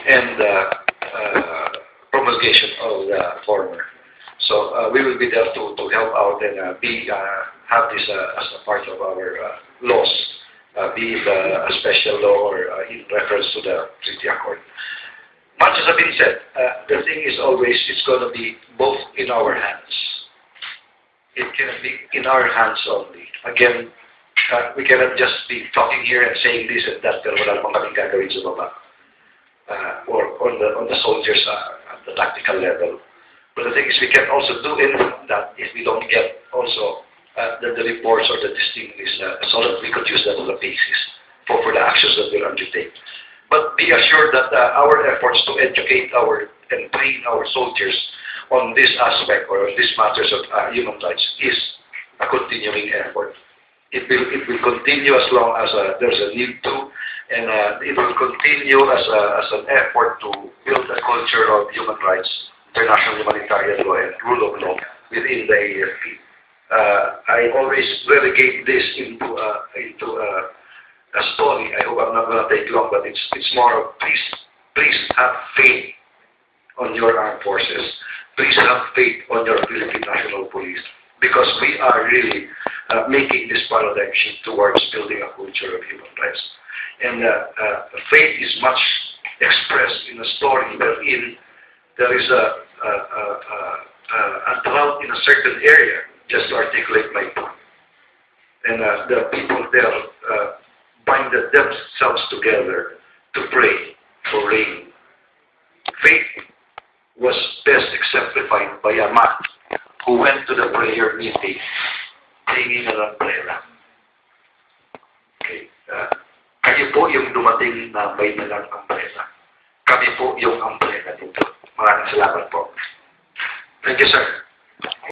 and promulgation of the former. So we will be there to help out and have this as a part of our laws, be it a special law or in reference to the treaty accord. Much as has been said, the thing is always it's going to be both in our hands. It can be in our hands only. Again, we cannot just be talking here and saying this and that, pero wala namang kaming gagawin sa baba. Or on the soldiers at the tactical level. But the thing is, we can also do anything on that if we don't get also the reports or the distinguished, so that we could use that as a basis for the actions that we'll undertake. But be assured that our efforts to educate and train our soldiers on this aspect or on these matters of human rights is a continuing effort. It will continue as long as there's a need to, and it will continue as an effort to build a culture of human rights, international humanitarian law, and rule of law within the AFP. I always relegate this into a story. I hope I'm not going to take long, but it's more of please have faith on your armed forces. Please have faith on your Philippine National Police, because we are really making this paradigm shift towards building a culture of human rights. And faith is much expressed in a story wherein there is a drought in a certain area, just to articulate my point. And the people there binded themselves together to pray for rain. Faith was best exemplified by a man who went to the prayer meeting bringing an umbrella. Okay. Kayo po yung dumating na may dalang umbrella. Kami po yung umbrella dito. Maraming salamat po. Thank you, sir.